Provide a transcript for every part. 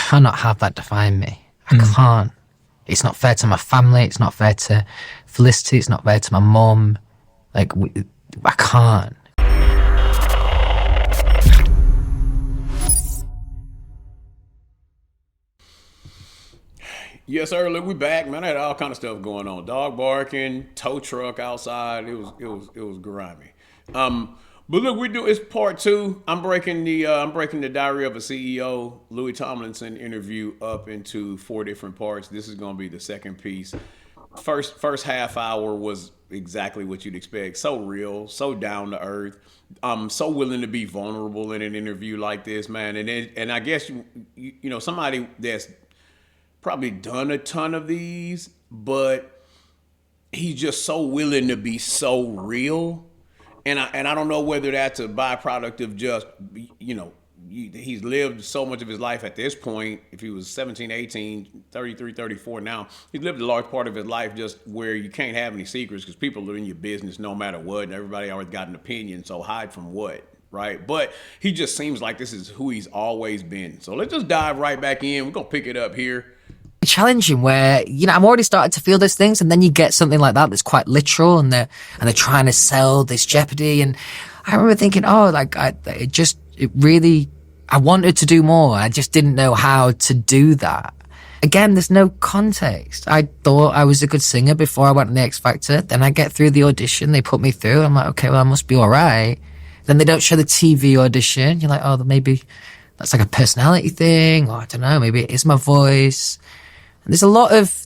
cannot have that define me. I can't. It's not fair to my family. It's not fair to Felicity. It's not fair to my mum. Like, I can't. Yes, sir. Look, we back, man. I had all kind of stuff going on. Dog barking, tow truck outside. It was grimy. But look, it's part 2. I'm breaking the Diary of a CEO, Louis Tomlinson interview up into 4 different parts. This is going to be the second piece. First half hour was exactly what you'd expect. So real, so down to earth. So willing to be vulnerable in an interview like this, man. And I guess you know, somebody that's probably done a ton of these, but he's just so willing to be so real. And I don't know whether that's a byproduct of just, you know, he's lived so much of his life at this point. If he was 17, 18, 33, 34 now, he's lived a large part of his life just where you can't have any secrets because people are in your business no matter what, and everybody always got an opinion, so hide from what, right? But he just seems like this is who he's always been. So let's just dive right back in. We're going to pick it up here. Challenging where, you know, I'm already starting to feel those things, and then you get something like that that's quite literal, and they're trying to sell this jeopardy. And I remember thinking, oh, like I wanted to do more. I just didn't know how to do that. Again, there's no context. I thought I was a good singer before I went on the X Factor. Then I get through the audition, they put me through. I'm like, okay, well, I must be all right. Then they don't show the TV audition. You're like, oh, maybe that's like a personality thing, or I don't know, maybe it is my voice. There's a lot of,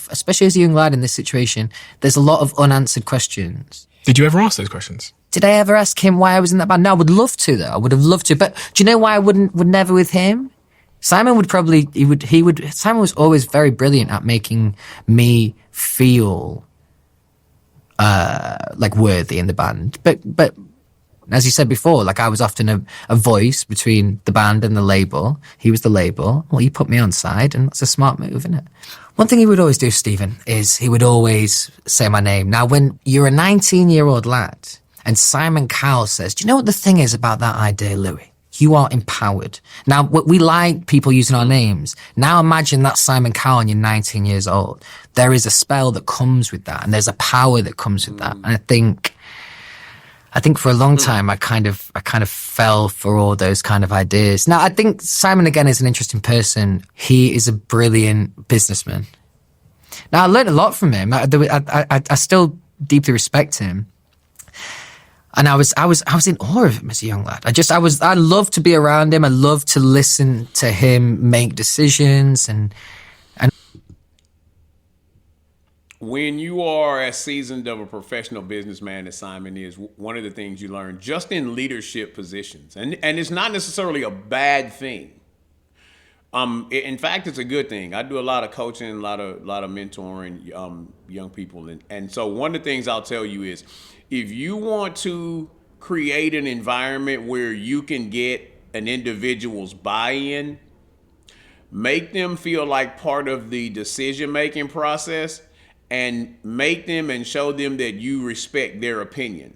especially as a young lad in this situation, there's a lot of unanswered questions. Did you ever ask those questions? Did I ever ask him why I was in that band? No, I would love to though. I would have loved to. But do you know why I would never with him? Simon Simon was always very brilliant at making me feel, like worthy in the band. But as you said before, like I was often a voice between the band and the label. He was the label. Well, he put me on side, and that's a smart move, isn't it? One thing he would always do, Stephen, is he would always say my name. Now, when you're a 19-year-old lad and Simon Cowell says, do you know what the thing is about that idea, Louis? You are empowered. Now, we like people using our names. Now imagine that's Simon Cowell and you're 19 years old. There is a spell that comes with that, and there's a power that comes with that. And I think for a long time, I kind of fell for all those kind of ideas. Now, I think Simon, again, is an interesting person. He is a brilliant businessman. Now, I learned a lot from him. I still deeply respect him. And I was in awe of him as a young lad. I loved to be around him. I loved to listen to him make decisions and when you are as seasoned of a professional businessman as Simon is, one of the things you learn just in leadership positions, and it's not necessarily a bad thing. In fact, it's a good thing. I do a lot of coaching, a lot of mentoring young people, and so one of the things I'll tell you is, if you want to create an environment where you can get an individual's buy-in, make them feel like part of the decision-making process, and make them and show them that you respect their opinion.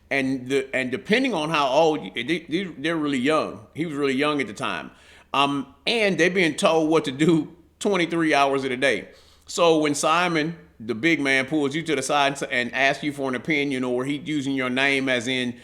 And depending on how old, they're really young. He was really young at the time. And they're being told what to do 23 hours of the day. So when Simon, the big man, pulls you to the side and asks you for an opinion, or he's using your name as in,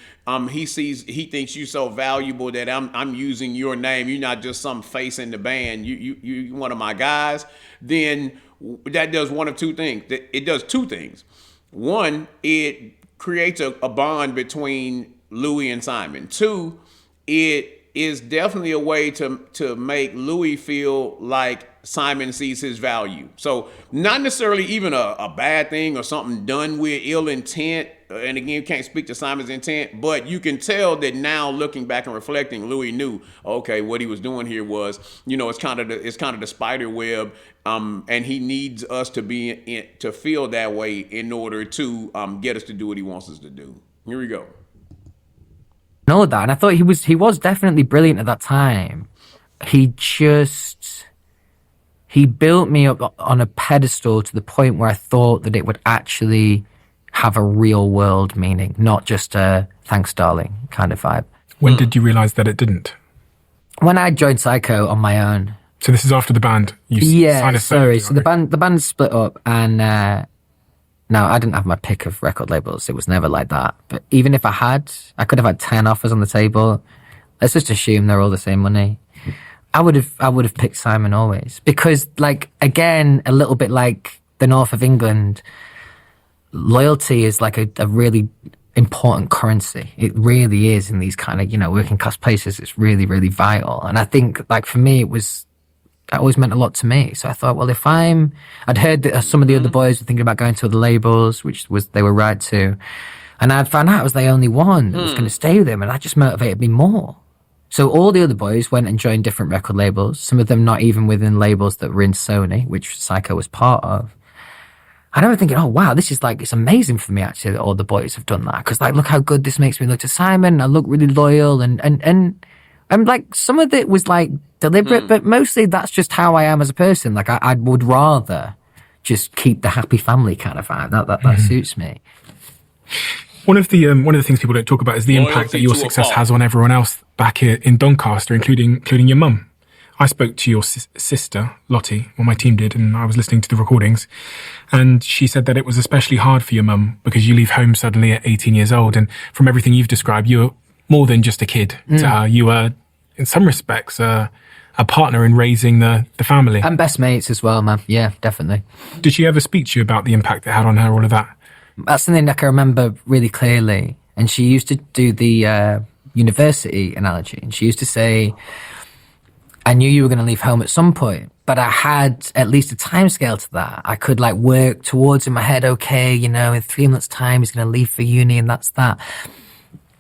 he thinks you so valuable that I'm using your name. You're not just some face in the band. You one of my guys. Then that does one of two things. It does two things. One, it creates a bond between Louis and Simon. Two, it is definitely a way to make Louis feel like Simon sees his value. So not necessarily even a bad thing or something done with ill intent. And again, you can't speak to Simon's intent, but you can tell that now, looking back and reflecting, Louis knew, okay, what he was doing here was, it's kind of the spider web, and he needs us to feel that way in order to get us to do what he wants us to do. Here we go. Know that, and I thought he was definitely brilliant at that time. He built me up on a pedestal to the point where I thought that it would actually have a real world meaning, not just a thanks darling kind of vibe. When did you realize that it didn't? When I joined Psycho on my own. So this is after the band. Yeah, sorry. So the band split up, and now I didn't have my pick of record labels. It was never like that. But even if I could have had 10 offers on the table. Let's just assume they're all the same money. I would have picked Simon always, because, like, again, a little bit like the north of England, loyalty is like a really important currency. It really is in these kind of, working class places. It's really, really vital. And I think, like, for me, that always meant a lot to me. So I thought, well, I'd heard that some of the other boys were thinking about going to other labels, they were right to. And I'd found out I was the only one that was going to stay with them. And that just motivated me more. So all the other boys went and joined different record labels, some of them not even within labels that were in Sony, which Psycho was part of. And I was thinking, oh, wow, this is like, it's amazing for me, actually, that all the boys have done that. Because, like, look how good this makes me look to Simon. I look really loyal. And like, some of it was, like, deliberate, but mostly that's just how I am as a person. Like, I would rather just keep the happy family kind of vibe. That suits me. One of the things people don't talk about is the impact that your success has on everyone else back in Doncaster, including your mum. I spoke to your sister, Lottie, my team did, and I was listening to the recordings, and she said that it was especially hard for your mum because you leave home suddenly at 18 years old, and from everything you've described, you're more than just a kid to her. You were, in some respects, a partner in raising the family. And best mates as well, man. Yeah, definitely. Did she ever speak to you about the impact it had on her, all of that? That's something that I can remember really clearly. And she used to do the university analogy. And she used to say, I knew you were going to leave home at some point, but I had at least a time scale to that. I could, like, work towards in my head, okay, in 3 months' time, he's going to leave for uni, and that's that.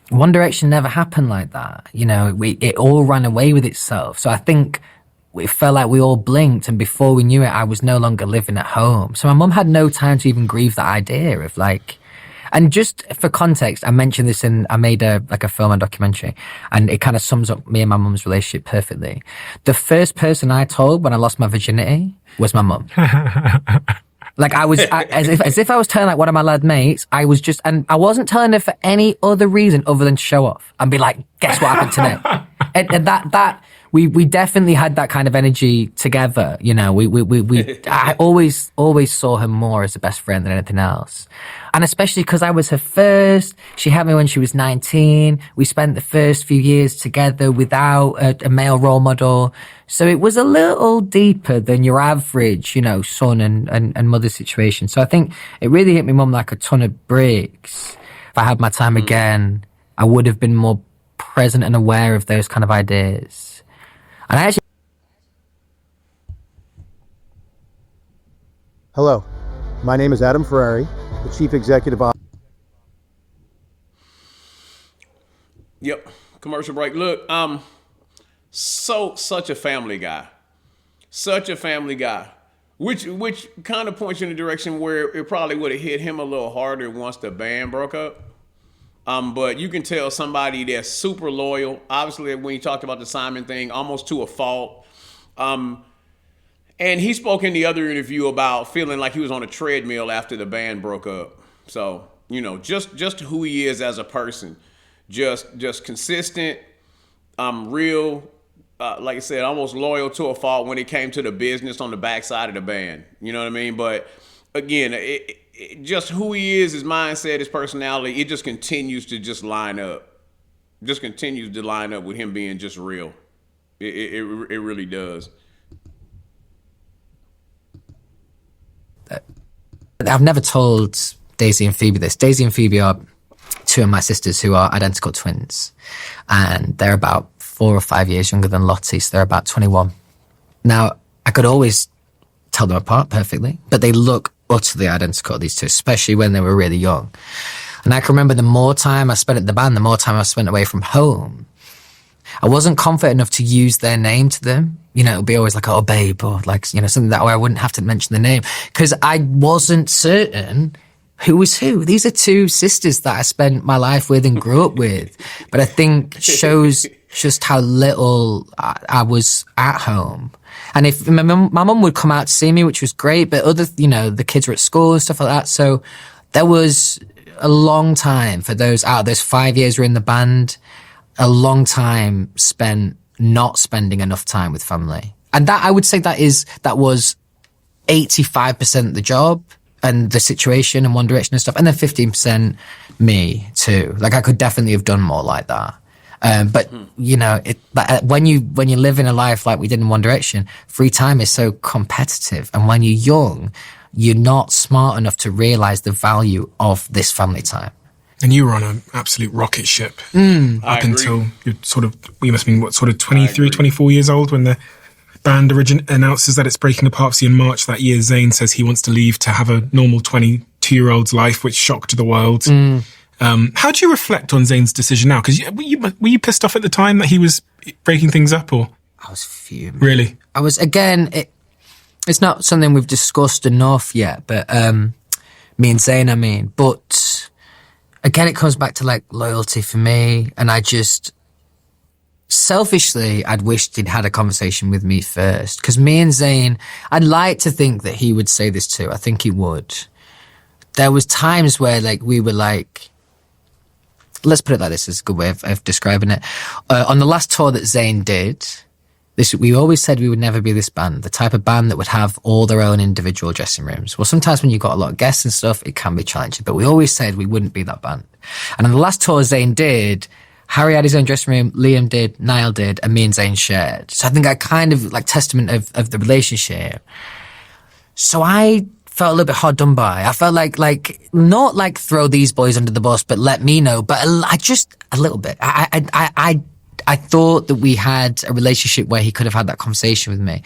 One Direction never happened like that. It all ran away with itself. So I think it felt like we all blinked, and before we knew it, I was no longer living at home. So my mum had no time to even grieve that idea of, like, and just for context, I mentioned this I made a film and documentary, and it kind of sums up me and my mum's relationship perfectly. The first person I told when I lost my virginity was my mum. Like, as if I was telling, like, one of my lad mates, and I wasn't telling her for any other reason other than to show off and be like, guess what happened today? and that we definitely had that kind of energy together. I always saw her more as a best friend than anything else. And especially because I was her first, she had me when she was 19. We spent the first few years together without a male role model. So it was a little deeper than your average, son and mother situation. So I think it really hit my mum like a ton of bricks. If I had my time again, I would have been more present and aware of those kind of ideas. And I actually... Hello, my name is Adam Ferrari, the Chief Executive Officer. Yep, commercial break. Look, such a family guy. Such a family guy. Which kind of points you in the direction where it probably would have hit him a little harder once the band broke up. But you can tell somebody that's super loyal. Obviously, when you talked about the Simon thing, almost to a fault. And he spoke in the other interview about feeling like he was on a treadmill after the band broke up. So, just who he is as a person. Just consistent, real, like I said, almost loyal to a fault when it came to the business on the backside of the band. You know what I mean? But again, it just who he is, his mindset, his personality, it just continues to just line up. Just continues to line up with him being just real. It really does. I've never told Daisy and Phoebe this. Daisy and Phoebe are two of my sisters who are identical twins. And they're about 4 or 5 years younger than Lottie, so they're about 21. Now, I could always tell them apart perfectly, but they look utterly identical, these two, especially when they were really young. And I can remember the more time I spent at the band, the more time I spent away from home. I wasn't confident enough to use their name to them. It would be always like, oh, babe, or like, something that way I wouldn't have to mention the name, because I wasn't certain who was who. These are two sisters that I spent my life with and grew up with. But I think shows just how little I was at home. And if my mum would come out to see me, which was great, but other, the kids were at school and stuff like that. So there was a long time for those 5 years we're in the band, a long time spent not spending enough time with family. And that, I would say that was 85% the job and the situation and One Direction and stuff. And then 15% me too. Like I could definitely have done more like that. But you know, when you live in a life like we did in One Direction, free time is so competitive. And when you're young, you're not smart enough to realize the value of this family time. And you were on an absolute rocket ship up until you must have been, 23, 24 years old when the band announces that it's breaking apart. See, in March that year, Zayn says he wants to leave to have a normal 22-year-old's life, which shocked the world. How do you reflect on Zayn's decision now? Because were you pissed off at the time that he was breaking things up, or? I was fuming. Really? I was, again, it's not something we've discussed enough yet, but me and Zayn, but again, it comes back to like loyalty for me, and I just, selfishly, I'd wished he'd had a conversation with me first, because me and Zayn, I'd like to think that he would say this too. I think he would. There was times where like we were like, let's put it like this, is a good way of describing it. On the last tour that Zayn did, we always said we would never be this band, the type of band that would have all their own individual dressing rooms. Well, sometimes when you've got a lot of guests and stuff, it can be challenging, but we always said we wouldn't be that band. And on the last tour Zayn did, Harry had his own dressing room, Liam did, Niall did, and me and Zayn shared. So I think I kind of, like, testament of the relationship. So I felt a little bit hard done by. I felt like not like throw these boys under the bus, but let me know. But I just, a little bit. I thought that we had a relationship where he could have had that conversation with me.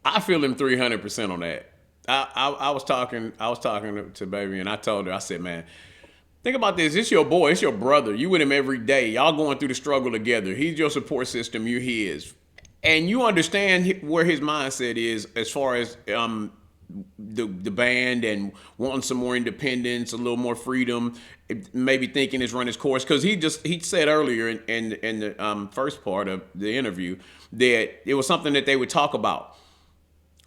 I feel him 300% on that. I was talking to baby, and I told her, I said, man, think about this. It's your boy. It's your brother. You with him every day. Y'all going through the struggle together. He's your support system. You're his. And you understand where his mindset is as far as the band and wanting some more independence, a little more freedom, maybe thinking it's run its course. Because he said earlier in the first part of the interview that it was something that they would talk about.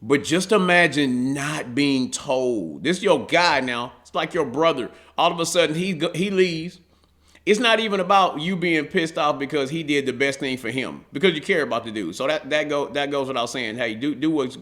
But just imagine not being told. This is your guy now. It's like your brother. All of a sudden he leaves. It's not even about you being pissed off because he did the best thing for him, because you care about the dude. So that goes without saying. Hey, do what's.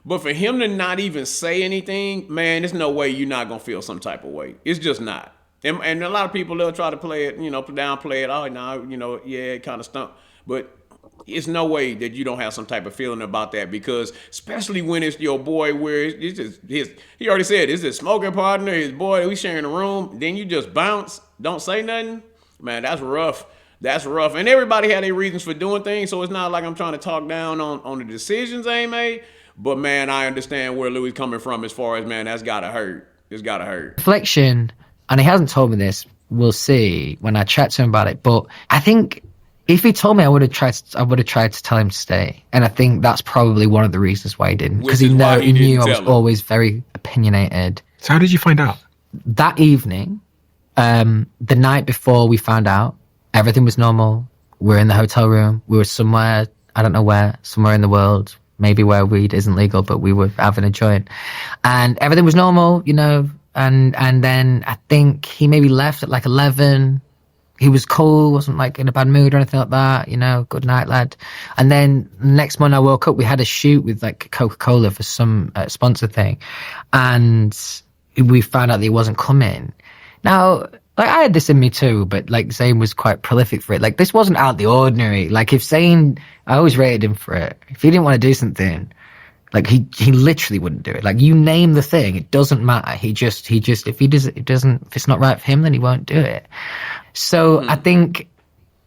But for him to not even say anything, man, there's no way you're not gonna feel some type of way. It's just not. And a lot of people, they'll try to play it, downplay it. Oh, no, yeah, it kind of stunk. But it's no way that you don't have some type of feeling about that, because especially when it's your boy, where it's just he already said, it's his smoking partner, his boy, we sharing a room, then you just bounce, don't say nothing. Man, that's rough. That's rough. And everybody had their reasons for doing things, so it's not like I'm trying to talk down on the decisions they made. But man, I understand where Louis coming from as far as, man, that's gotta hurt. It's gotta hurt. Reflection, and he hasn't told me this, we'll see when I chat to him about it, but I think if he told me, I would have tried to tell him to stay. And I think that's probably one of the reasons why he didn't. Because he knew I was always very opinionated. So how did you find out? That evening, the night before we found out, everything was normal. We're in the hotel room. We were somewhere, I don't know where, somewhere in the world, maybe where weed isn't legal, but we were having a joint. And everything was normal, and then I think he maybe left at like 11. He was cool, wasn't like in a bad mood or anything like that, good night, lad. And then next morning I woke up, we had a shoot with like Coca-Cola for some sponsor thing. And we found out that he wasn't coming. Now, like, I had this in me too, but like Zayn was quite prolific for it. Like, this wasn't out of the ordinary. Like, if Zayn, I always rated him for it. If he didn't want to do something, like he literally wouldn't do it. Like, you name the thing, it doesn't matter. He just if if it's not right for him, then he won't do it. So I think,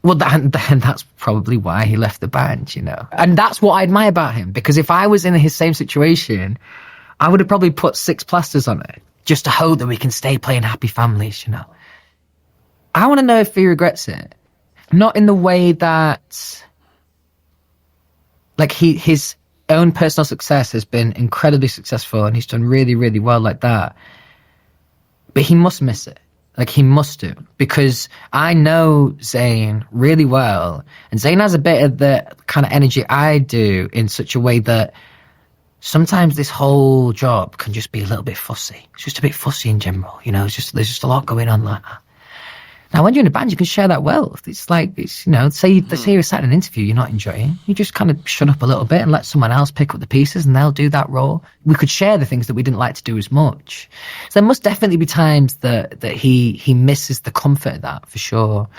well, that's probably why he left the band, And that's what I admire about him, because if I was in his same situation, I would have probably put 6 plasters on it just to hope that we can stay playing Happy Families, I want to know if he regrets it. Not in the way that, like, his own personal success has been incredibly successful and he's done really, really well like that. But he must miss it. Like, he must do. Because I know Zayn really well. And Zayn has a bit of the kind of energy I do, in such a way that sometimes this whole job can just be a little bit fussy. It's just a bit fussy in general, there's just a lot going on like that. Now, when you're in a band, you can share that wealth. It's like, it's, you know, say you're sat in an interview you're not enjoying. You just kind of shut up a little bit and let someone else pick up the pieces and they'll do that role. We could share the things that we didn't like to do as much. So there must definitely be times that he misses the comfort of that, for sure.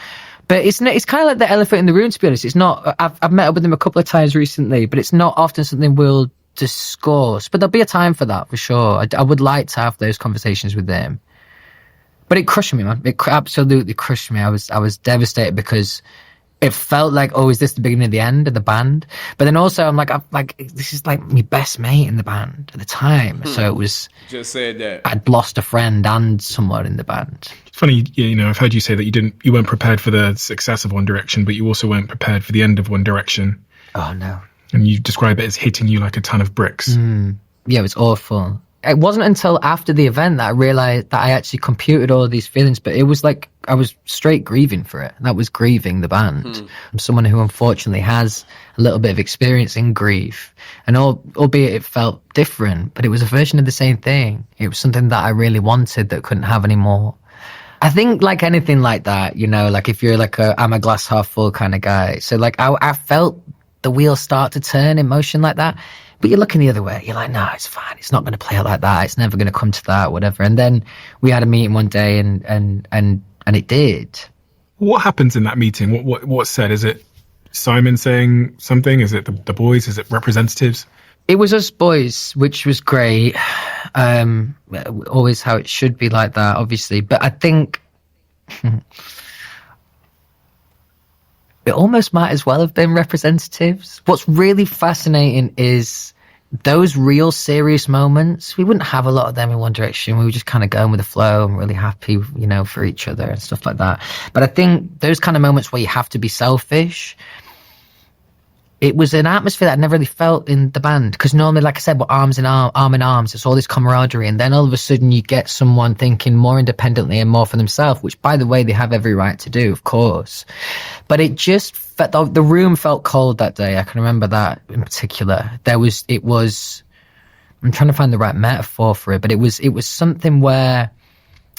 But it's kind of like the elephant in the room, to be honest. It's not, I've met up with him a couple of times recently, but it's not often something we'll discuss. But there'll be a time for that, for sure. I would like to have those conversations with him. But it crushed me, man. It absolutely crushed me. I was devastated because it felt like, oh, is this the beginning of the end of the band? But then also I'm like, this is like my best mate in the band at the time. So it was just said that I'd lost a friend and someone in the band. It's funny, you know, I've heard you say that you weren't prepared for the success of One Direction, but you also weren't prepared for the end of One Direction. Oh no. And you describe it as hitting you like a ton of bricks. Yeah, it was awful. It wasn't until after the event that I realized that I actually computed all of these feelings, but it was like I was straight grieving for it. That was Grieving, the band. I'm someone who unfortunately has a little bit of experience in grief, and albeit it felt different, but it was a version of the same thing. It was something that I really wanted that couldn't have anymore. I think like anything like that, you know, like if you're like I'm a glass half full kind of guy. So like I felt the wheels start to turn in motion like that. But you're looking the other way. You're like, no, it's fine. It's not going to play out like that. It's never going to come to that, whatever. And then we had a meeting one day, and it did. What happens in that meeting? What's said? Is it Simon saying something? Is it the boys? Is it representatives? It was us boys, which was great. Always how it should be like that, obviously. But I think it almost might as well have been representatives. What's really fascinating is those real serious moments. We wouldn't have a lot of them in One Direction. We were just kind of going with the flow and really happy, you know, for each other and stuff like that. But I think those kind of moments where you have to be selfish, it was an atmosphere that I never really felt in the band, because normally, like I said, we're arm in arms. It's all this camaraderie, and then all of a sudden you get someone thinking more independently and more for themselves, which, by the way, they have every right to do, of course. But it just felt, the room felt cold that day. I can remember that in particular. It was. I'm trying to find the right metaphor for it, but it was something where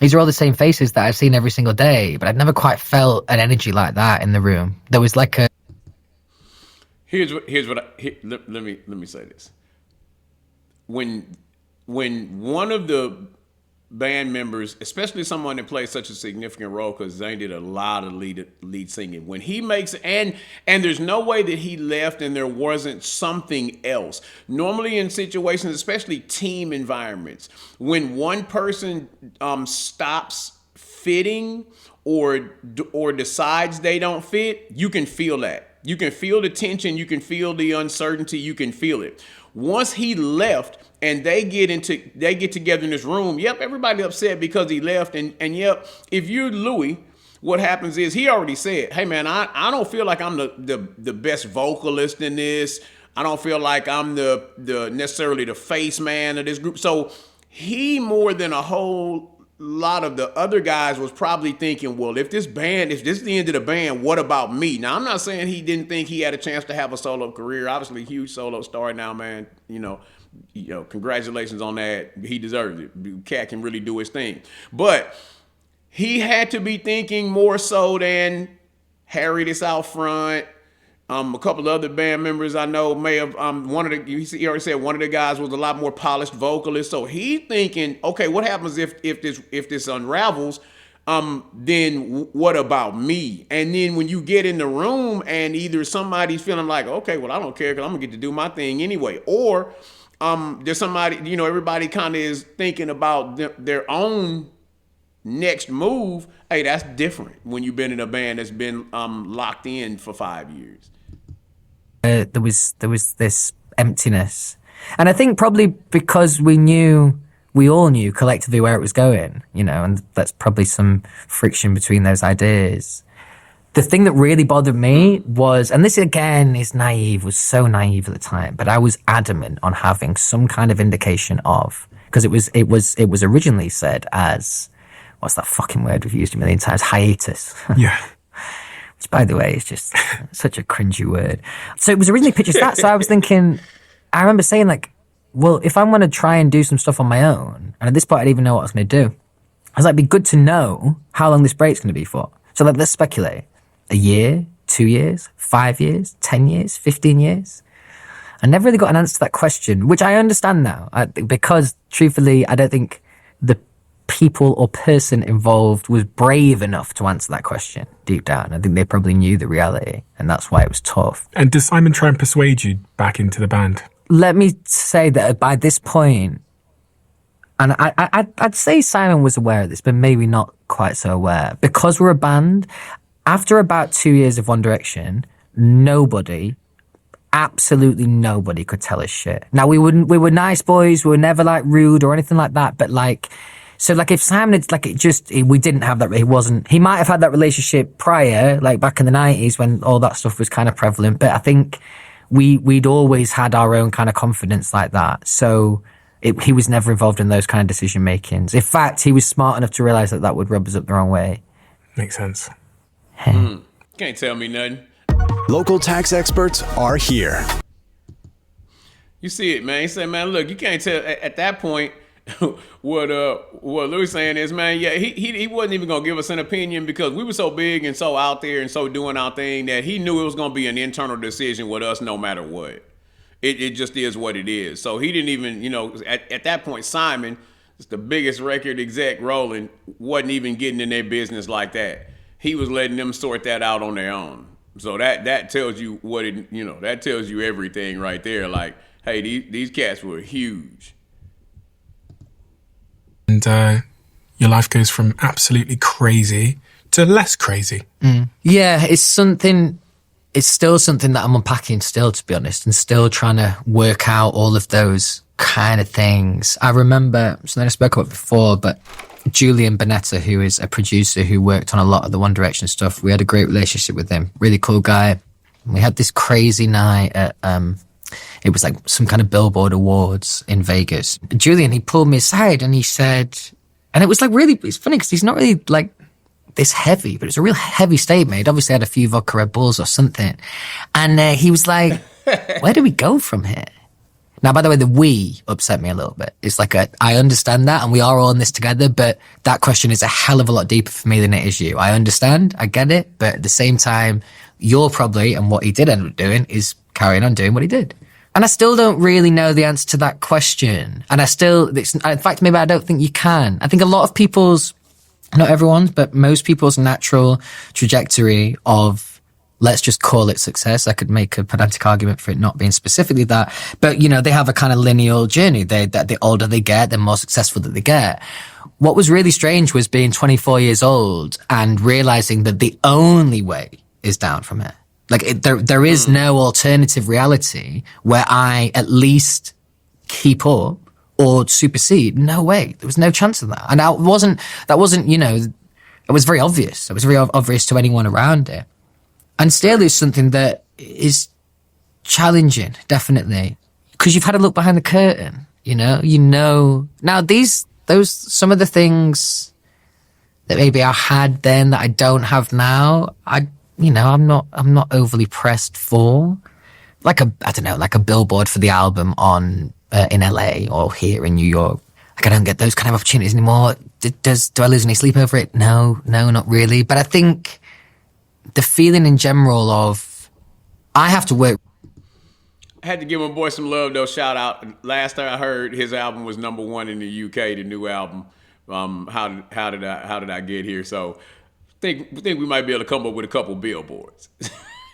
these are all the same faces that I've seen every single day, but I'd never quite felt an energy like that in the room. There was like a. Let me say this. When one of the band members, especially someone that plays such a significant role, because Zayn did a lot of lead singing, when he makes, and there's no way that he left and there wasn't something else. Normally in situations, especially team environments, when one person stops fitting or decides they don't fit, you can feel that. You can feel the tension. You can feel the uncertainty. You can feel it. Once he left and they get together in this room, yep, everybody upset because he left. And yep, if you're Louis, what happens is he already said, hey man, I don't feel like I'm the best vocalist in this. I don't feel like I'm the necessarily the face man of this group. So he, more than a whole lot of the other guys, was probably thinking, well, if this is the end of the band, what about me? Now, I'm not saying he didn't think he had a chance to have a solo career. Obviously, huge solo star now, man. You know, congratulations on that. He deserves it. Cat can really do his thing. But he had to be thinking more so than Harry this out front. A couple of other band members I know may have, he already said one of the guys was a lot more polished vocalist. So he thinking, okay, what happens if this unravels? Then what about me? And then when you get in the room and either somebody's feeling like, okay, well, I don't care because I'm gonna get to do my thing anyway. Or there's somebody, you know, everybody kind of is thinking about their own next move. Hey, that's different when you've been in a band that's been locked in for 5 years. There was this emptiness, and I think probably because we all knew collectively where it was going, you know, and that's probably some friction between those ideas. The thing that really bothered me was, and this again is naive, was so naive at the time, but I was adamant on having some kind of indication of, because it was originally said as, what's that fucking word we've used a million times? Hiatus. Yeah. Which, by the way, is just such a cringy word. So it was originally pitched as that. So I was thinking, I remember saying like, well, if I'm going to try and do some stuff on my own, and at this point I didn't even know what I was going to do, I was like, it'd be good to know how long this break's going to be for. So let's speculate. A year, 2 years, 5 years, 10 years, 15 years? I never really got an answer to that question, which I understand now, because truthfully, I don't think the people or person involved was brave enough to answer that question deep down. I think they probably knew the reality, and that's why it was tough. And does Simon try and persuade you back into the band? Let me say that by this point, and I'd say Simon was aware of this, but maybe not quite so aware. Because we're a band, after about 2 years of One Direction, absolutely nobody could tell us shit. Now, we were nice boys, we were never like rude or anything like that, but like, so like if Simon had like, we didn't have that, he might have had that relationship prior, like back in the 90s when all that stuff was kind of prevalent, but I think we'd always had our own kind of confidence like that. So he was never involved in those kind of decision makings. In fact, he was smart enough to realize that would rub us up the wrong way. Makes sense. Can't tell me nothing. Local tax experts are here. You see it, man. He said, man, look, you can't tell at that point what Louis saying is, man, yeah, he wasn't even gonna give us an opinion because we were so big and so out there and so doing our thing that he knew it was gonna be an internal decision with us no matter what. It just is what it is. So he didn't even, at that point, Simon, the biggest record exec rolling, wasn't even getting in their business like that. He was letting them sort that out on their own. So that tells you that tells you everything right there. Like, hey, these cats were huge. And your life goes from absolutely crazy to less crazy. Yeah, it's still something that I'm unpacking still, to be honest, and still trying to work out all of those kind of things. I remember, something I spoke about before, but Julian Bonetta, who is a producer who worked on a lot of the One Direction stuff, we had a great relationship with him. Really cool guy. We had this crazy night at, it was like some kind of Billboard Awards in Vegas. Julian, he pulled me aside and he said, and it was like really, it's funny because he's not really like this heavy, but it's a real heavy statement. He'd obviously had a few vodka Red Bulls or something. And he was like, where do we go from here? Now, by the way, the we upset me a little bit. It's like I understand that and we are all in this together, but that question is a hell of a lot deeper for me than it is you. I understand, I get it, but at the same time, you're probably, and what he did end up doing is carrying on doing what he did. And I still don't really know the answer to that question. And in fact, maybe I don't think you can. I think a lot of people's, not everyone's, but most people's natural trajectory of, let's just call it success. I could make a pedantic argument for it not being specifically that, but they have a kind of lineal journey. The older they get, the more successful that they get. What was really strange was being 24 years old and realizing that the only way is down from here. Like there is no alternative reality where I at least keep up or supersede. No way. There was no chance of that. And that wasn't, it was very obvious. It was very obvious to anyone around it. And still is something that is challenging, definitely. Because you've had a look behind the curtain, now some of the things that maybe I had then that I don't have now, I'm not overly pressed for. Like a billboard for the album in LA or here in New York. Like I don't get those kind of opportunities anymore. Do I lose any sleep over it? No, not really. But I think the feeling in general of I have to work. I had to give my boy some love though. Shout out. Last time I heard, his album was #1 in the UK, the new album. How did I get here? So think we might be able to come up with a couple billboards.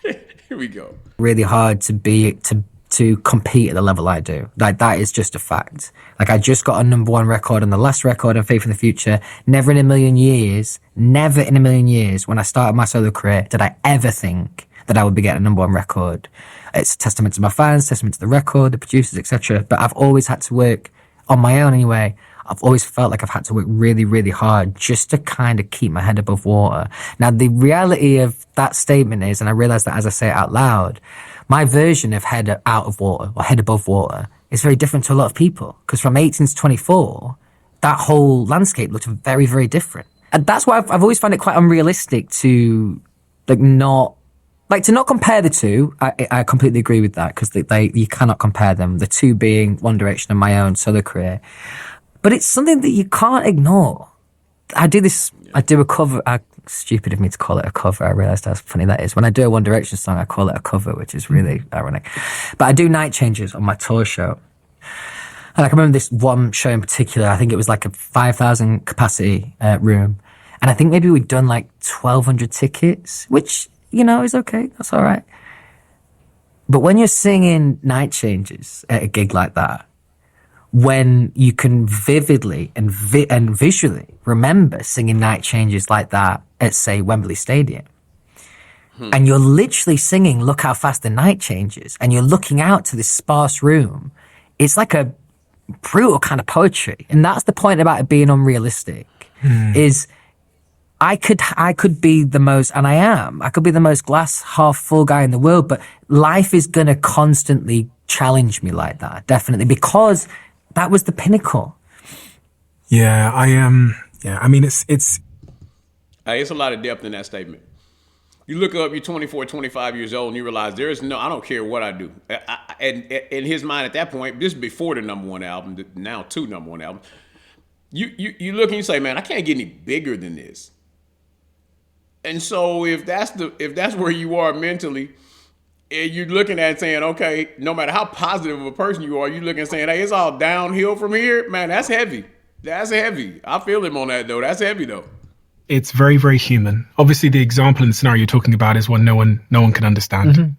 Here we go. Really hard to compete at the level I do. Like that is just a fact. Like I just got a #1 record on the last record on Faith in the Future. Never in a million years when I started my solo career did I ever think that I would be getting a #1 record. It's a testament to my fans, testament to the record, the producers, etc. But I've always had to work on my own anyway. I've always felt like I've had to work really, really hard just to kind of keep my head above water. Now, the reality of that statement is, and I realize that as I say it out loud, my version of head out of water or head above water is very different to a lot of people. Because from 18 to 24, that whole landscape looked very, very different. And that's why I've always found it quite unrealistic to not compare the two. I completely agree with that because you cannot compare them. The two being One Direction and my own solo career. But it's something that you can't ignore. I do a cover. stupid of me to call it a cover. I realised how funny that is. When I do a One Direction song, I call it a cover, which is really ironic. But I do night changes on my tour show. And I can remember this one show in particular. I think it was like a 5,000 capacity room. And I think maybe we'd done like 1,200 tickets, which, is okay. That's all right. But when you're singing night changes at a gig like that, when you can vividly and visually remember singing night changes like that at, say, Wembley Stadium, and you're literally singing Look How Fast the Night Changes, and you're looking out to this sparse room, it's like a brutal kind of poetry. And that's the point about it being unrealistic, is I could be the most, and I could be the most glass half full guy in the world, but life is going to constantly challenge me like that, definitely, because that was the pinnacle. Yeah, I mean, it's a lot of depth in that statement. You look up, you're 24, 25 years old, and you realize I don't care what I do. And in his mind at that point, this is before the number one album, now 2 number one albums, you look and you say, man, I can't get any bigger than this. And so if that's where you are mentally, and you're looking at it saying, okay, no matter how positive of a person you are, you're looking and saying, hey, it's all downhill from here. Man, that's heavy. That's heavy. I feel him on that, though. That's heavy, though. It's very, very human. Obviously, the example and the scenario you're talking about is one no one can understand. Mm-hmm.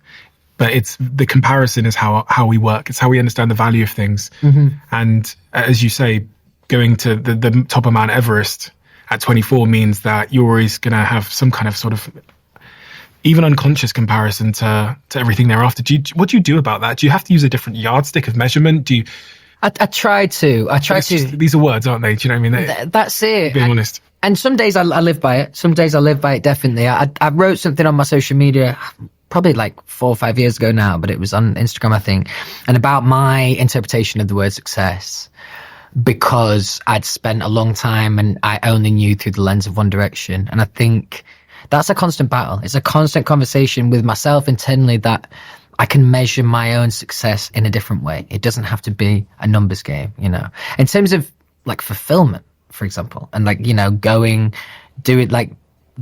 But it's the comparison is how we work. It's how we understand the value of things. Mm-hmm. And as you say, going to the top of Mount Everest at 24 means that you're always going to have some kind of sort of even unconscious comparison to everything thereafter. What do you do about that? Do you have to use a different yardstick of measurement? I try to. These are words, aren't they? Do you know what I mean? That's it. Being honest. And some days I live by it. Some days I live by it, definitely. I wrote something on my social media probably like 4 or 5 years ago now, but it was on Instagram, I think, and about my interpretation of the word success, because I'd spent a long time and I only knew through the lens of One Direction. And I think that's a constant battle. It's a constant conversation with myself internally that I can measure my own success in a different way. It doesn't have to be a numbers game, In terms of like fulfillment, for example, and like, do it like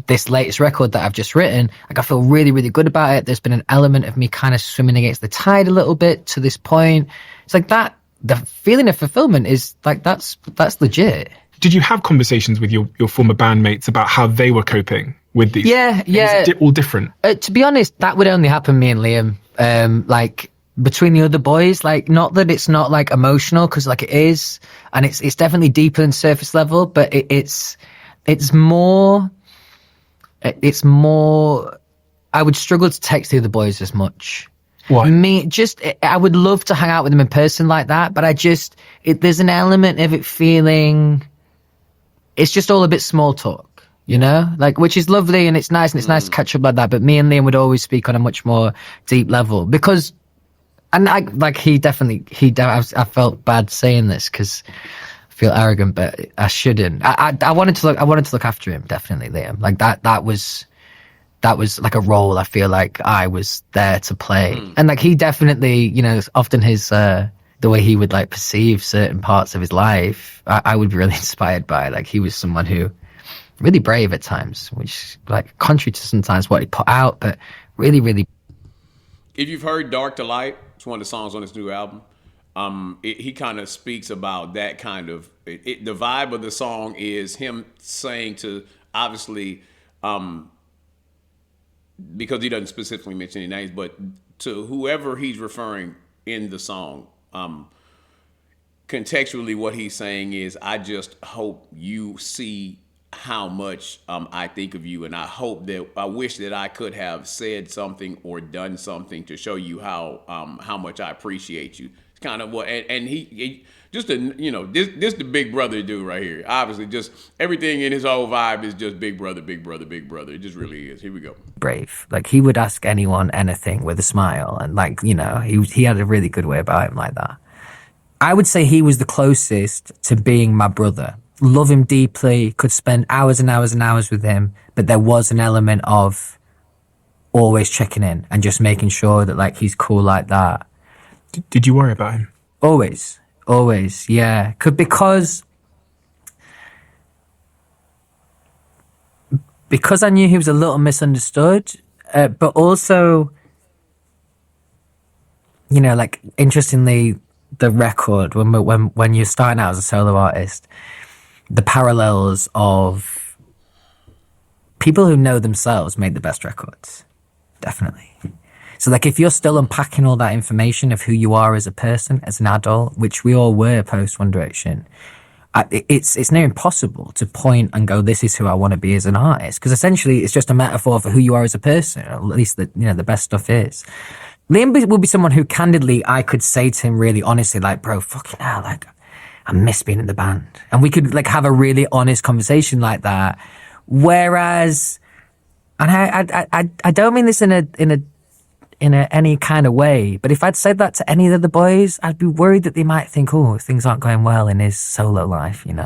this latest record that I've just written, like I feel really, really good about it. There's been an element of me kind of swimming against the tide a little bit to this point. It's like that, the feeling of fulfillment is like, that's legit. Did you have conversations with your former bandmates about how they were coping with these? Yeah. Is it all different? To be honest, that would only happen me and Liam. Like between the other boys, like not that it's not like emotional, because like it is, and it's definitely deeper than surface level, but it's more. I would struggle to text the other boys as much. What? I would love to hang out with them in person like that, but there's an element of it feeling, it's just all a bit small talk, like, which is lovely and it's nice to catch up like that. But me and Liam would always speak on a much more deep level because, and I felt bad saying this because I feel arrogant, but I shouldn't. I wanted to look after him, definitely, Liam. Like that was like a role I feel like I was there to play. And like he definitely, often his the way he would like perceive certain parts of his life, I would be really inspired by. Like he was someone who really brave at times, which like contrary to sometimes what he put out, but really, really. If you've heard Dark to Light, it's one of the songs on this new album. He kind of speaks about that kind of, the vibe of the song is him saying to, obviously, because he doesn't specifically mention any names, but to whoever he's referring in the song, contextually what he's saying is, I just hope you see how much I think of you, and I wish that I could have said something or done something to show you how much I appreciate you. It's kind of what, and he just this the big brother dude right here. Obviously, just everything in his whole vibe is just big brother, big brother, big brother. It just really is. Here we go. Brave. Like he would ask anyone anything with a smile, and like he had a really good way about him like that. I would say he was the closest to being my brother. Love him deeply, could spend hours and hours and hours with him, but there was an element of always checking in and just making sure that like he's cool like that. Did you worry about him? Always, yeah. because I knew he was a little misunderstood, but also, you know, like, interestingly, the record, when you're starting out as a solo artist, the parallels of people who know themselves make the best records. Definitely. So, like, if you're still unpacking all that information of who you are as a person, as an adult, which we all were post One Direction, it's near impossible to point and go, this is who I want to be as an artist. Because essentially, it's just a metaphor for who you are as a person. Or at least, the best stuff is. Liam will be someone who, candidly, I could say to him really honestly, like, bro, fucking hell, like, I miss being in the band. And we could, like, have a really honest conversation like that. Whereas, and I don't mean this in any kind of way, but if I'd said that to any of the boys, I'd be worried that they might think, oh, things aren't going well in his solo life, you know.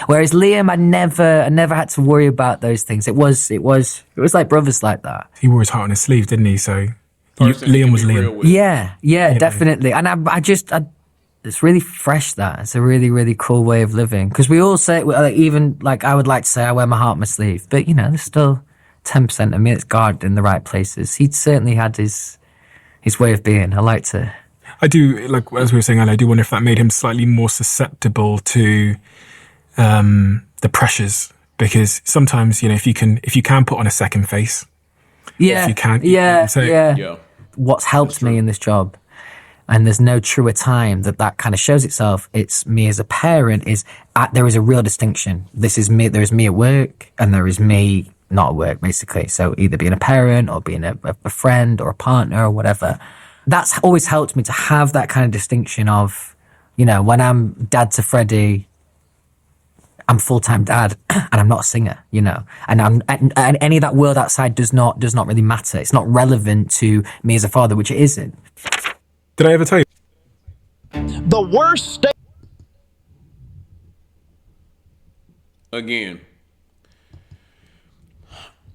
Whereas Liam, I never had to worry about those things. It was like brothers like that. He wore his heart on his sleeve, didn't he? So Liam was Liam. Yeah, definitely. And I just it's really fresh. That it's a really, really cool way of living. Because we all say, even like I would like to say, I wear my heart on my sleeve, but you know, there's still 10% of me that's guarded in the right places. He certainly had his way of being. I do, like, as we were saying earlier, I do wonder if that made him slightly more susceptible to the pressures, because sometimes, you know, if you can put on a second face, if you can, what's helped me in this job, and there's no truer time that kind of shows itself. It's me as a parent. There is a real distinction. This is me. There is me at work, and there is me not at work, basically. So either being a parent or being a friend or a partner or whatever. That's always helped me to have that kind of distinction of, you know, when I'm dad to Freddie, I'm full-time dad and I'm not a singer, you know, and any of that world outside does not really matter. It's not relevant to me as a father, which it isn't. Did I ever tell you? The worst state. Again.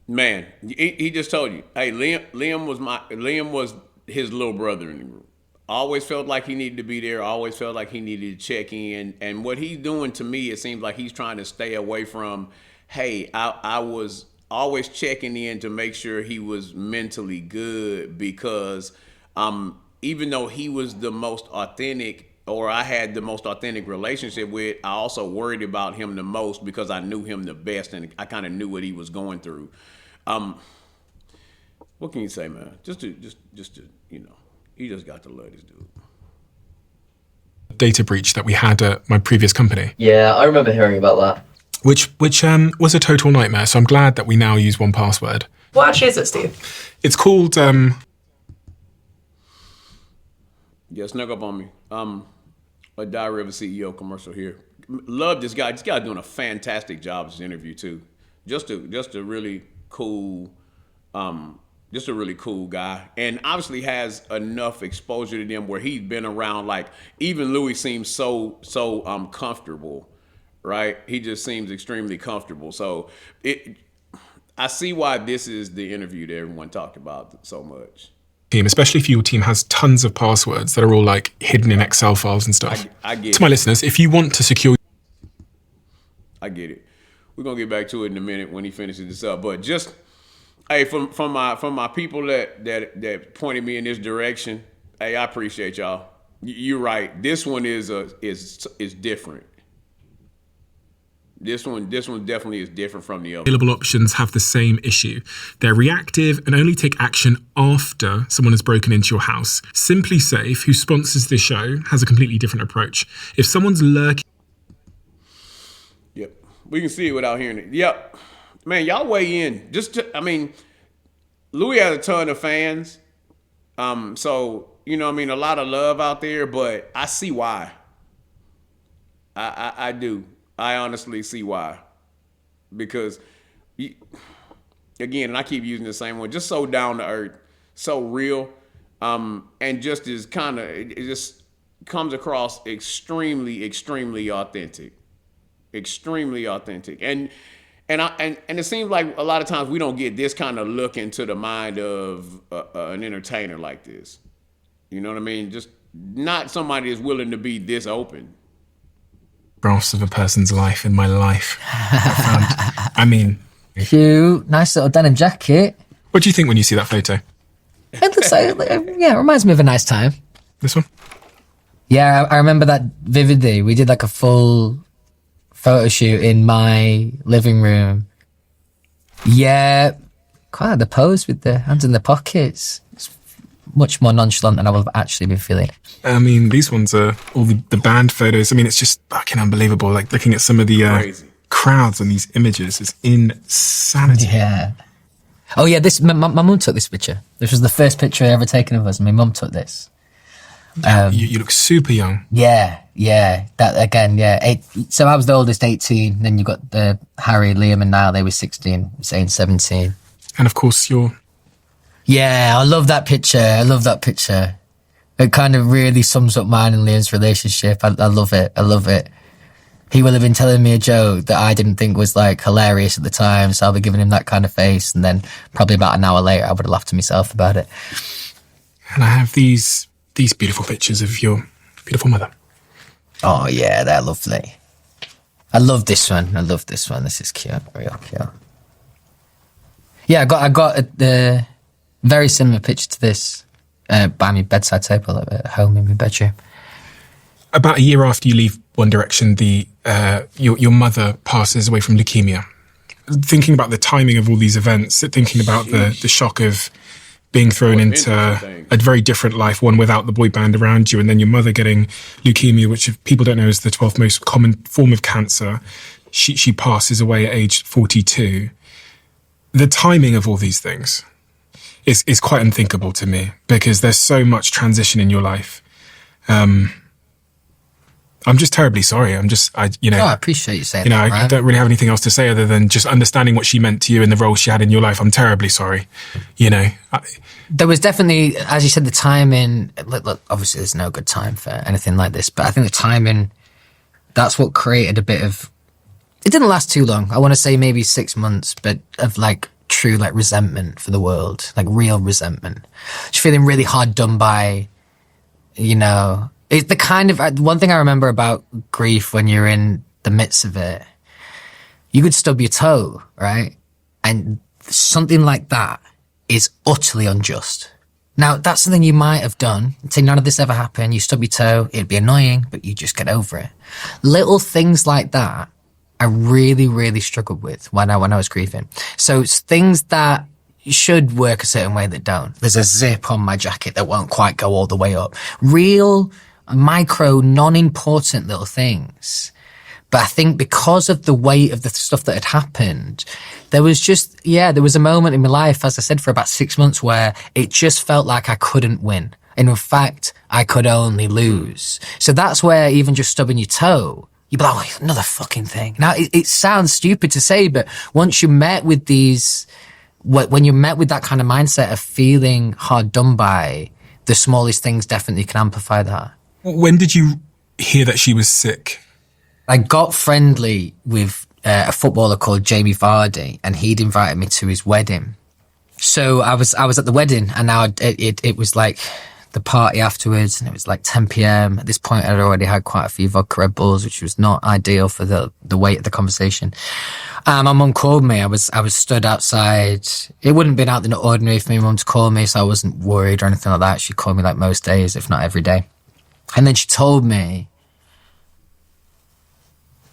Man, he just told you, hey, Liam was his little brother in the group. Always felt like he needed to be there. Always felt like he needed to check in. And what he's doing, to me, it seems like he's trying to stay away from, hey, I was always checking in to make sure he was mentally good, because even though he was the most authentic, or I had the most authentic relationship with, I also worried about him the most because I knew him the best and I kind of knew what he was going through. What can you say, man? Just to, you know, he just got to love this dude. Data breach that we had at my previous company. Yeah, I remember hearing about that. Which was a total nightmare. So I'm glad that we now use 1Password. What actually is it, Steve? It's called. Yeah, snuck up on me. A Diary of a CEO commercial here. Love this guy. This guy's doing a fantastic job as an interview too. Just a really cool, just a really cool guy, and obviously has enough exposure to them where he's been around. Like, even Louis seems so comfortable, right? He just seems extremely comfortable. So I see why this is the interview that everyone talked about so much. Team, especially if your team has tons of passwords that are all like hidden in Excel files and stuff. I get to my listeners, if you want to secure, I get it. We're gonna get back to it in a minute when he finishes this up. But just, hey, from my people that pointed me in this direction, hey, I appreciate y'all. You're right. This one is different. This one definitely is different from the other. Available options have the same issue. They're reactive and only take action after someone has broken into your house. Simply Safe, who sponsors this show, has a completely different approach. If someone's lurking... Yep. We can see it without hearing it. Yep. Man, y'all weigh in. Louis has a ton of fans. So, you know what I mean, a lot of love out there, but I see why. I do. I honestly see why. Because, again, and I keep using the same one, just so down to earth, so real, and just is kind of, it just comes across extremely, extremely authentic. Extremely authentic. And it seems like a lot of times we don't get this kind of look into the mind of an entertainer like this. You know what I mean? Just not somebody that's willing to be this open. Graphs of a person's life in my life. I mean, Cute. Nice little denim jacket. What do you think when you see that photo? It looks like, yeah, it reminds me of a nice time. This one? Yeah, I remember that vividly. We did like a full photo shoot in my living room. Yeah, quite the pose with the hands in the pockets. It's much more nonchalant than I would have actually been feeling. I mean, these ones are all the band photos. I mean, it's just fucking unbelievable. Like looking at some of the crowds on these images is insanity. Yeah. Oh yeah, my mum took this picture. This was the first picture I ever taken of us. My mum took this. You look super young. Yeah. That again, yeah. So I was the oldest, 18. Then you got the Harry, Liam, and Niall. They were 16, Zayn 17. And of course, you're... Yeah, I love that picture. It kind of really sums up mine and Liam's relationship. I love it. He will have been telling me a joke that I didn't think was like hilarious at the time, so I'll be giving him that kind of face, and then probably about an hour later, I would have laughed to myself about it. And I have these beautiful pictures of your beautiful mother. Oh yeah, they're lovely. I love this one. This is cute, real cute. Yeah, I got a very similar picture to this by my bedside table at home in my bedroom. About a year after you leave One Direction, your mother passes away from leukemia. Thinking about the timing of all these events, thinking about the shock of being thrown into a very different life, one without the boy band around you, and then your mother getting leukemia, which if people don't know is the 12th most common form of cancer. She passes away at age 42. The timing of all these things is quite unthinkable to me, because there's so much transition in your life. I'm just terribly sorry. I appreciate you saying that. Right? I don't really have anything else to say other than just understanding what she meant to you and the role she had in your life. I'm terribly sorry. There was definitely, as you said, the timing. Look, obviously, there's no good time for anything like this, but I think the timing, that's what created a bit of. It didn't last too long. I want to say maybe 6 months, but of like true like resentment for the world, like real resentment. Just feeling really hard done by, It's the kind of, one thing I remember about grief when you're in the midst of it, you could stub your toe, right? And something like that is utterly unjust. Now, that's something you might have done. Say none of this ever happened. You stub your toe. It'd be annoying, but you just get over it. Little things like that, I really, really struggled with when I was grieving. So it's things that should work a certain way that don't. There's a zip on my jacket that won't quite go all the way up. Real micro, non-important little things. But I think because of the weight of the stuff that had happened, there was a moment in my life, as I said, for about 6 months where it just felt like I couldn't win. And in fact, I could only lose. So that's where even just stubbing your toe, you'd be like, oh, another fucking thing. Now, it sounds stupid to say, but once you're met with when you're met with that kind of mindset of feeling hard done by, the smallest things definitely can amplify that. When did you hear that she was sick? I got friendly with a footballer called Jamie Vardy, and he'd invited me to his wedding. So I was at the wedding, and now it was like the party afterwards, and it was like 10 p.m. At this point, I'd already had quite a few vodka Red Bulls, which was not ideal for the weight of the conversation. My mum called me. I was stood outside. It wouldn't have been out of the ordinary for my mum to call me, so I wasn't worried or anything like that. She called me like most days, if not every day. And then she told me,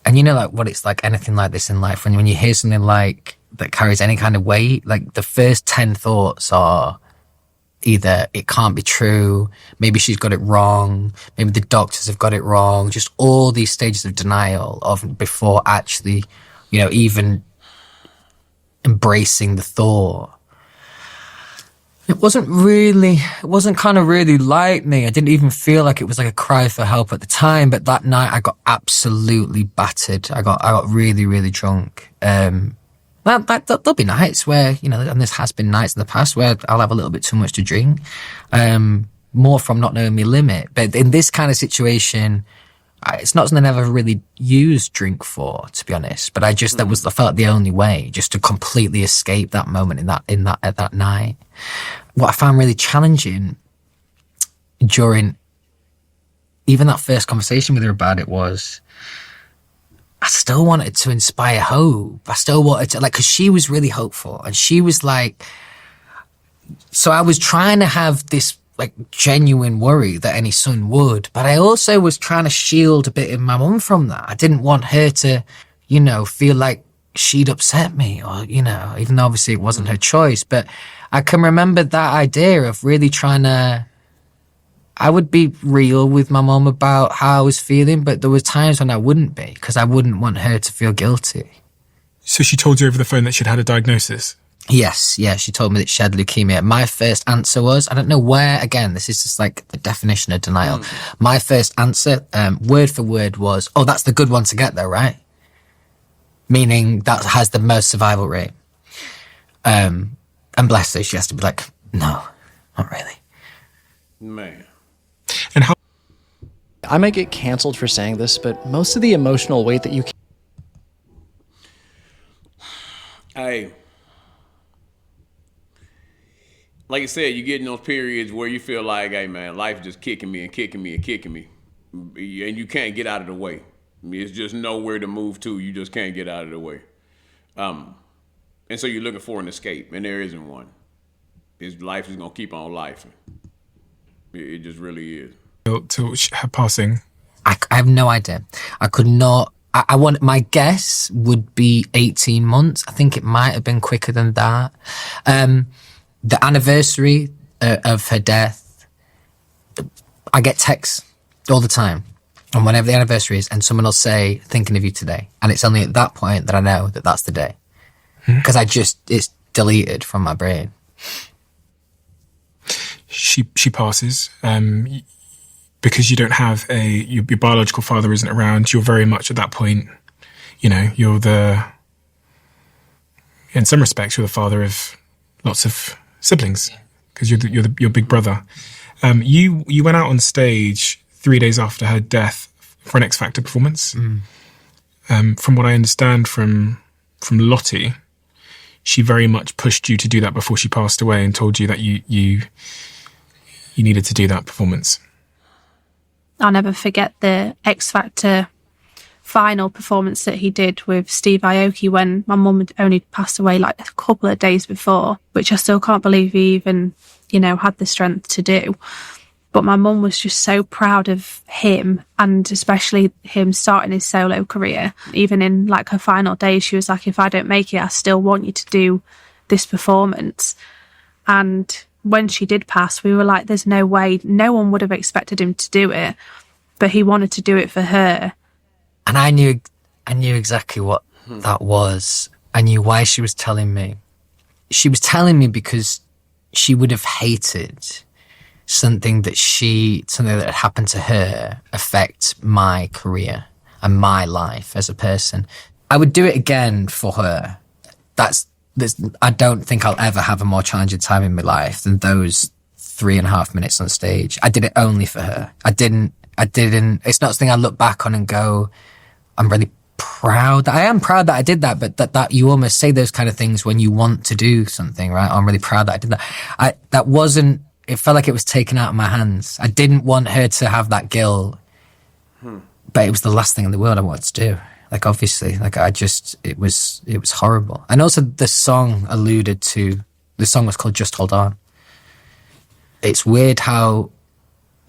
and like what it's like, anything like this in life, when you hear something like that carries any kind of weight, like the first 10 thoughts are either it can't be true, maybe she's got it wrong, maybe the doctors have got it wrong, just all these stages of denial of before actually, even embracing the thought. It wasn't kind of really like me. I didn't even feel like it was like a cry for help at the time, but that night I got absolutely battered. I got really, really drunk. There'll be nights where, and this has been nights in the past where I'll have a little bit too much to drink, more from not knowing my limit. But in this kind of situation, it's not something I've ever really used drink for, to be honest. But I felt the only way just to completely escape that moment at that night. What I found really challenging during even that first conversation with her about it was, I still wanted to inspire hope. I still wanted to, like, because she was really hopeful, and she was like, so I was trying to have this like genuine worry that any son would, but I also was trying to shield a bit of my mum from that. I didn't want her to, you know, feel like she'd upset me, or, you know, even though obviously it wasn't her choice. But I can remember that idea of really trying to, I would be real with my mum about how I was feeling, but there were times when I wouldn't be, because I wouldn't want her to feel guilty. So she told you over the phone that she'd had a diagnosis? Yes, yeah, she told me that she had leukemia. My first answer was, I don't know where, again, this is just like the definition of denial. My first answer, word for word, was, oh, that's the good one to get though, right? Meaning that has the most survival rate. And bless her, she has to be like, no, not really. Man. And how... I might get canceled for saying this, but most of the emotional weight that you Hey, like I said, you get in those periods where you feel like, hey man, life is just kicking me and kicking me and kicking me, and you can't get out of the way. It's just nowhere to move to. You just can't get out of the way. And so you're looking for an escape, and there isn't one. Life is gonna keep on life. It just really is. Till her passing? I have no idea. I could not. I want, my guess would be 18 months. I think it might have been quicker than that. The anniversary of her death, I get texts all the time. And whenever the anniversary is, and someone will say, thinking of you today. And it's only at that point that I know that that's the day. Because it's deleted from my brain. She passes. Because you don't have your biological father isn't around, you're very much at that point, you know, in some respects, you're the father of lots of siblings, because you're your big brother. You went out on stage 3 days after her death for an X Factor performance. From what I understand from Lottie, she very much pushed you to do that before she passed away, and told you that you needed to do that performance. I'll never forget the X Factor final performance that he did with Steve Aoki when my mum had only passed away like a couple of days before, which I still can't believe he even, you know, had the strength to do. But my mum was just so proud of him, and especially him starting his solo career. Even in like her final days, she was like, if I don't make it, I still want you to do this performance. And when she did pass, we were like, there's no way, no one would have expected him to do it, but he wanted to do it for her. And I knew exactly what that was. I knew why she was telling me. She was telling me because she would have hated something that had happened to her affect my career and my life as a person. I would do it again for her. I don't think I'll ever have a more challenging time in my life than those 3.5 minutes on stage. I did it only for her. I didn't, it's not something I look back on and go, I'm really proud. I am proud that I did that, but that you almost say those kind of things when you want to do something, right? I'm really proud that I did that. It felt like it was taken out of my hands. I didn't want her to have that guilt, but it was the last thing in the world I wanted to do. Like, obviously, like it was horrible. And also the song was called Just Hold On. It's weird how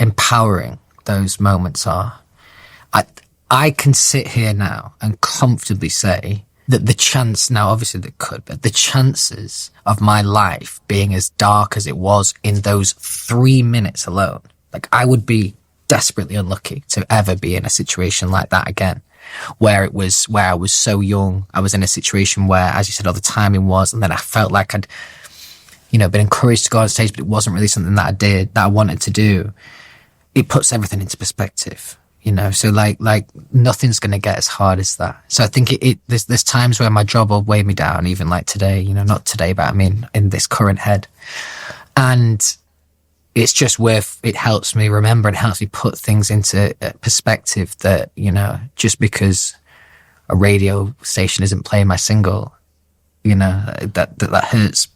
empowering those moments are. I can sit here now and comfortably say that the chances of my life being as dark as it was in those 3 minutes alone, like I would be desperately unlucky to ever be in a situation like that again. Where I was so young, I was in a situation where, as you said, all the timing was, and then I felt like I'd, been encouraged to go on stage, but it wasn't really something that I wanted to do. It puts everything into perspective, so like nothing's going to get as hard as that. So I think there's times where my job will weigh me down, even like today, not today, but I mean, in this current head. And it's just it helps me remember and helps me put things into perspective that, just because a radio station isn't playing my single, that hurts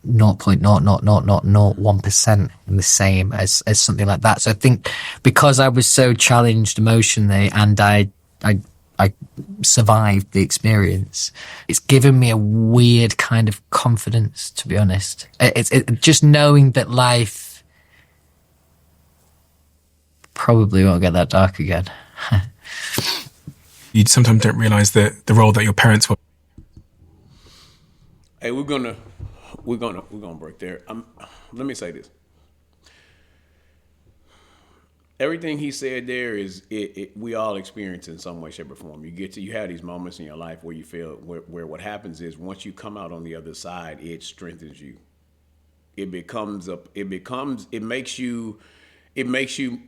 0.00001% in the same as something like that. So I think because I was so challenged emotionally and I I survived the experience. It's given me a weird kind of confidence, to be honest. It's just knowing that life probably won't get that dark again. You sometimes don't realize the role that your parents were. Hey, we're gonna break there. Let me say this. Everything he said there is we all experience in some way, shape, or form. You have these moments in your life where you feel where what happens is once you come out on the other side, it strengthens you. It makes you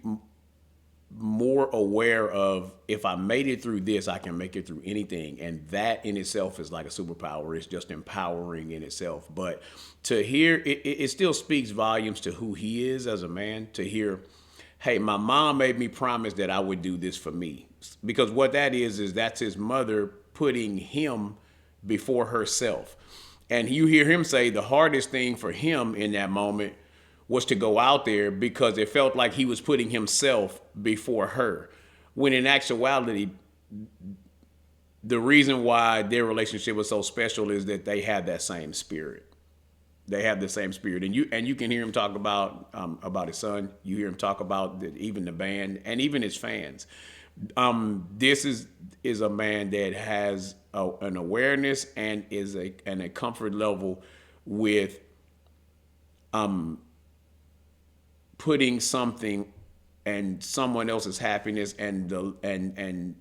more aware of, if I made it through this, I can make it through anything. And that in itself is like a superpower. It's just empowering in itself. But to hear it still speaks volumes to who he is as a man, to hear, hey, my mom made me promise that I would do this for me. Because what that is that's his mother putting him before herself. And you hear him say the hardest thing for him in that moment was to go out there because it felt like he was putting himself before her. When in actuality, the reason why their relationship was so special is that they had that same spirit. They have the same spirit, and you can hear him talk about his son. You hear him talk about even the band and even his fans. This is a man that has an awareness and is a comfort level with putting something and someone else's happiness and the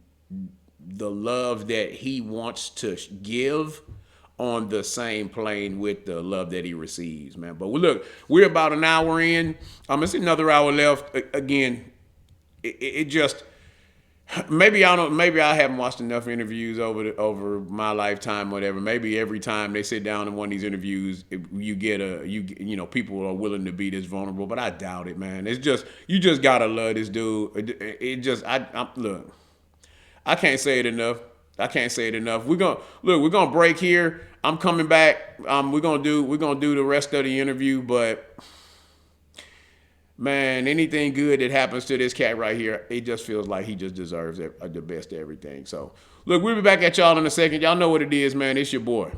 love that he wants to give on the same plane with the love that he receives, man. But look, we're about an hour in. It's another hour left. Again, it just maybe I haven't watched enough interviews over my lifetime, whatever. Maybe every time they sit down in one of these interviews, people are willing to be this vulnerable, but I doubt it, man. It's just you just gotta love this dude. Look, I can't say it enough. We're gonna break here. I'm coming back. We're gonna do the rest of the interview, but man, anything good that happens to this cat right here, it just feels like he just deserves the best of everything. So, look, we'll be back at y'all in a second. Y'all know what it is, man. It's your boy.